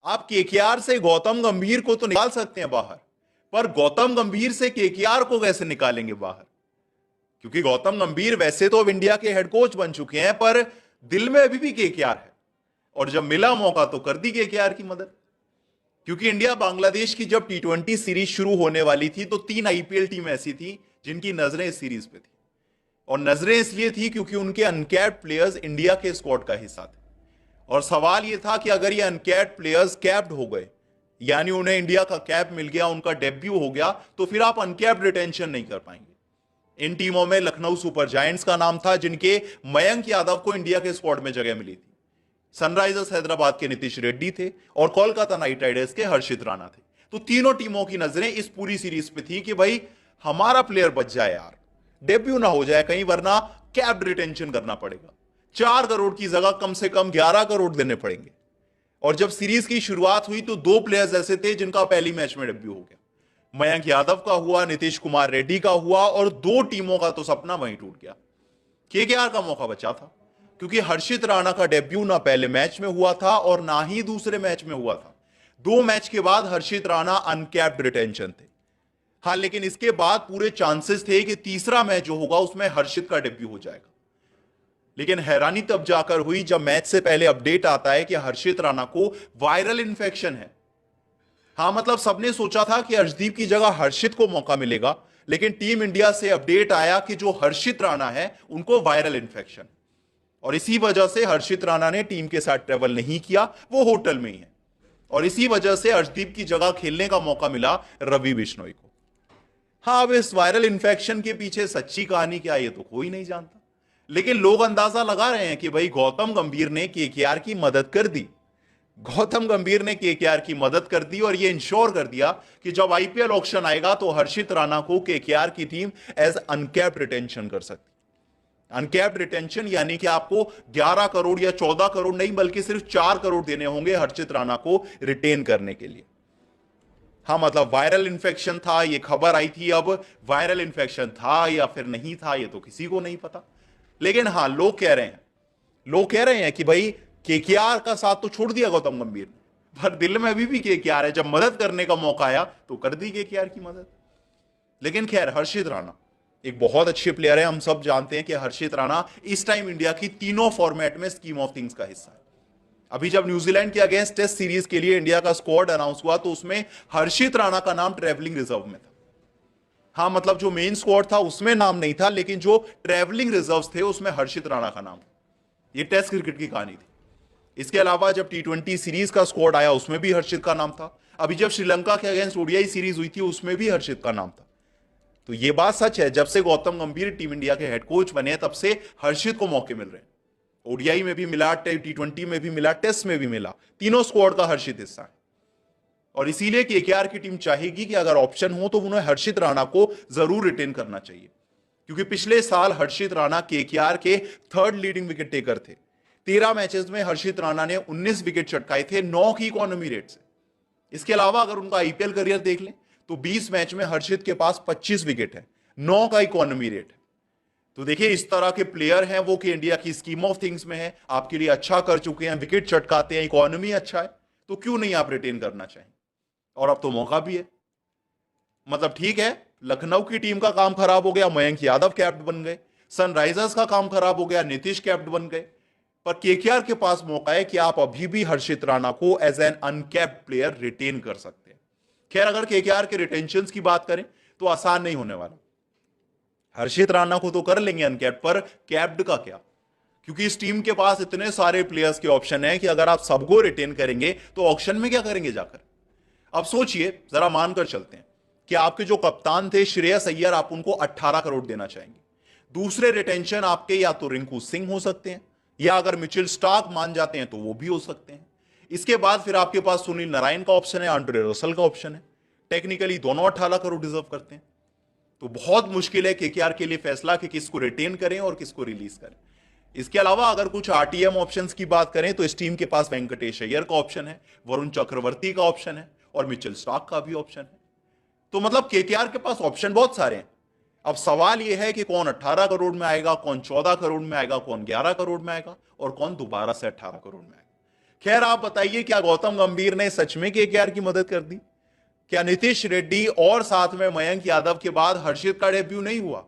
आप केकेआर से गौतम गंभीर को तो निकाल सकते हैं बाहर, पर गौतम गंभीर से केकेआर को कैसे निकालेंगे बाहर? क्योंकि गौतम गंभीर वैसे तो अब इंडिया के हेड कोच बन चुके हैं, पर दिल में अभी भी केकेआर है। और जब मिला मौका तो कर दी केकेआर की मदद। क्योंकि इंडिया बांग्लादेश की जब T20 सीरीज शुरू होने वाली थी तो 3 आईपीएल टीम ऐसी थी जिनकी नजरें इस सीरीज पे थी। और नजरें इसलिए थी क्योंकि उनके अनकैप्ड प्लेयर्स इंडिया के स्क्वाड का हिस्सा थे। और सवाल यह था कि अगर ये अनकैप्ड प्लेयर्स कैप्ड हो गए, यानी उन्हें इंडिया का कैप मिल गया, उनका डेब्यू हो गया, तो फिर आप अनकैप्ड रिटेंशन नहीं कर पाएंगे। इन टीमों में लखनऊ सुपर जायंट्स का नाम था, जिनके मयंक यादव को इंडिया के स्क्वाड में जगह मिली थी। सनराइजर्स हैदराबाद के नीतीश रेड्डी थे और कोलकाता नाइट राइडर्स के हर्षित राणा थे। तो तीनों टीमों की नजरें इस पूरी सीरीज पे थी कि भाई हमारा प्लेयर बच जाए यार, डेब्यू ना हो जाए कहीं, वरना कैप्ड रिटेंशन करना पड़ेगा। 4 करोड़ की जगह कम से कम 11 करोड़ देने पड़ेंगे। और जब सीरीज की शुरुआत हुई तो 2 प्लेयर्स ऐसे थे जिनका पहली मैच में डेब्यू हो गया। मयंक यादव का हुआ, नीतीश कुमार रेड्डी का हुआ, और 2 टीमों का तो सपना वहीं टूट गया। केकेआर का मौका बचा था, क्योंकि हर्षित राणा का डेब्यू ना पहले मैच में हुआ था और ना ही दूसरे मैच में हुआ था। 2 मैच के बाद हर्षित राणा अनकैप्ड रिटेंशन थे। हाँ, लेकिन इसके बाद पूरे चांसेस थे कि तीसरा मैच जो होगा उसमें हर्षित का डेब्यू हो जाएगा। लेकिन हैरानी तब जाकर हुई जब मैच से पहले अपडेट आता है कि हर्षित राणा को वायरल इंफेक्शन है। हाँ, मतलब सबने सोचा था कि अर्शदीप की जगह हर्षित को मौका मिलेगा, लेकिन टीम इंडिया से अपडेट आया कि जो हर्षित राणा है उनको वायरल इंफेक्शन। और इसी वजह से हर्षित राणा ने टीम के साथ ट्रेवल नहीं किया, वो होटल में ही है। और इसी वजह से अर्शदीप की जगह खेलने का मौका मिला रवि बिश्नोई को। हाँ, अब इस वायरल इंफेक्शन के पीछे सच्ची कहानी क्या है ये तो कोई नहीं जानता, लेकिन लोग अंदाजा लगा रहे हैं कि भाई गौतम गंभीर ने केकेआर की मदद कर दी। गौतम गंभीर ने केकेआर की मदद कर दी और ये इंश्योर कर दिया कि जब आईपीएल ऑक्शन आएगा तो हर्षित राणा को केकेआर की टीम एज अनकैप्ड रिटेंशन कर सकती। अनकैप्ड रिटेंशन यानी कि आपको 11 करोड़ या 14 करोड़ नहीं, बल्कि सिर्फ 4 करोड़ देने होंगे हर्षित राणा को रिटेन करने के लिए। हाँ, मतलब वायरल इन्फेक्शन था, ये खबर आई थी। अब वायरल इन्फेक्शन था या फिर नहीं था ये तो किसी को नहीं पता, लेकिन हाँ, लोग कह रहे हैं कि भाई केकेआर का साथ तो छोड़ दिया गौतम गंभीर ने, पर दिल में अभी भी केकेआर है। जब मदद करने का मौका आया तो कर दी केकेआर की मदद। लेकिन खैर, हर्षित राणा एक बहुत अच्छे प्लेयर है। हम सब जानते हैं कि हर्षित राणा इस टाइम इंडिया की तीनों फॉर्मेट में स्कीम ऑफ थिंग्स का हिस्सा है। अभी जब न्यूजीलैंड के अगेंस्ट टेस्ट सीरीज के लिए इंडिया का स्क्वाड अनाउंस हुआ तो उसमें हर्षित राणा का नाम ट्रेवलिंग रिजर्व में था। हाँ, मतलब जो मेन स्क्वाड था उसमें नाम नहीं था, लेकिन जो ट्रेवलिंग रिजर्व थे उसमें हर्षित राणा का नाम। ये टेस्ट क्रिकेट की कहानी थी। इसके अलावा जब T20 सीरीज का स्क्वाड आया उसमें भी हर्षित का नाम था। अभी जब श्रीलंका के अगेंस्ट ओडीआई सीरीज हुई थी उसमें भी हर्षित का नाम था। तो ये बात सच है, जब से गौतम गंभीर टीम इंडिया के हेड कोच बने तब से हर्षित को मौके मिल रहे हैं। ओडीआई में भी मिला, T20 में भी मिला, टेस्ट में भी मिला, तीनों स्क्वाड का हर्षित हिस्सा है। और इसीलिए केकेआर की टीम चाहेगी कि अगर ऑप्शन हो तो उन्हें हर्षित राणा को जरूर रिटेन करना चाहिए, क्योंकि पिछले साल हर्षित राणा केकेआर के 3rd लीडिंग विकेट टेकर थे। 13 मैचेस में हर्षित राणा ने 19 विकेट चटकाए थे, 9 की इकोनॉमी रेट से। इसके अलावा अगर उनका आईपीएल करियर देख लें तो 20 मैच में हर्षित के पास 25 विकेट है, 9 का इकोनॉमी रेट है। तो देखिए, इस तरह के प्लेयर हैं वो कि इंडिया की स्कीम ऑफ थिंग्स में है, आपके लिए अच्छा कर चुके हैं, विकेट चटकाते हैं, इकोनॉमी अच्छा है, तो क्यों नहीं आप रिटेन करना चाहें? और अब तो मौका भी है। मतलब ठीक है, लखनऊ की टीम का काम खराब हो गया, मयंक यादव कैप्टन बन गए। सनराइजर्स का काम खराब हो गया, नीतीश कैप्टन बन गए। पर केकेआर के पास मौका है कि आप अभी भी हर्षित राणा को as an uncapped player retain कर सकते हैं। खैर, अगर केकेआर के रिटेंशन की बात करें तो आसान नहीं होने वाला। हर्षित राणा को तो कर लेंगे अनकैप्ड, पर कैप्ड का क्या? क्योंकि इस टीम के पास इतने सारे प्लेयर्स के ऑप्शन है कि अगर आप सबको रिटेन करेंगे तो ऑक्शन में क्या करेंगे जाकर? अब सोचिए, जरा मानकर चलते हैं कि आपके जो कप्तान थे श्रेयस अय्यर, आप उनको 18 करोड़ देना चाहेंगे। दूसरे रिटेंशन आपके या तो रिंकू सिंह हो सकते हैं, या अगर मिचेल स्टार्क मान जाते हैं तो वो भी हो सकते हैं। इसके बाद फिर आपके पास सुनील नारायण का ऑप्शन है, आंड्रे रसल का ऑप्शन है। टेक्निकली दोनों 18 करोड़ डिजर्व करते हैं। तो बहुत मुश्किल है केकेआर के लिए फैसला कि किसको रिटेन करें और किसको रिलीज करें। इसके अलावा अगर कुछ आरटीएम ऑप्शंस की बात करें तो इस टीम के पास वेंकटेश अय्यर का ऑप्शन है, वरुण चक्रवर्ती का ऑप्शन है और मिचेल स्टार्क का भी ऑप्शन है। तो मतलब केकेआर के पास ऑप्शन बहुत सारे हैं। अब सवाल यह है कि कौन 18 करोड़ में आएगा, कौन 14 करोड़ में आएगा, कौन 11 करोड़ में आएगा और कौन दोबारा से 18 करोड़ में आएगा। खैर आप बताइए, क्या गौतम गंभीर ने सच में केकेआर की मदद कर दी? क्या नीतीश रेड्डी और साथ में मयंक यादव के बाद हर्षित का डेब्यू नहीं हुआ?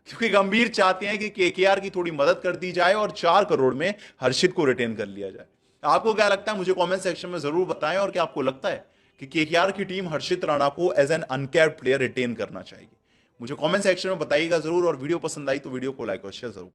क्योंकि गंभीर चाहते हैं कि केकेआर की थोड़ी मदद कर दी जाए और 4 करोड़ में हर्षित को रिटेन कर लिया जाए। आपको क्या लगता है, मुझे कमेंट सेक्शन में जरूर बताएं। और क्या आपको लगता है कि केकेआर की टीम हर्षित राणा को as an uncapped player retain करना चाहेगी? मुझे कमेंट सेक्शन में बताइएगा जरूर। और वीडियो पसंद आई तो वीडियो को लाइक और शेयर जरूर।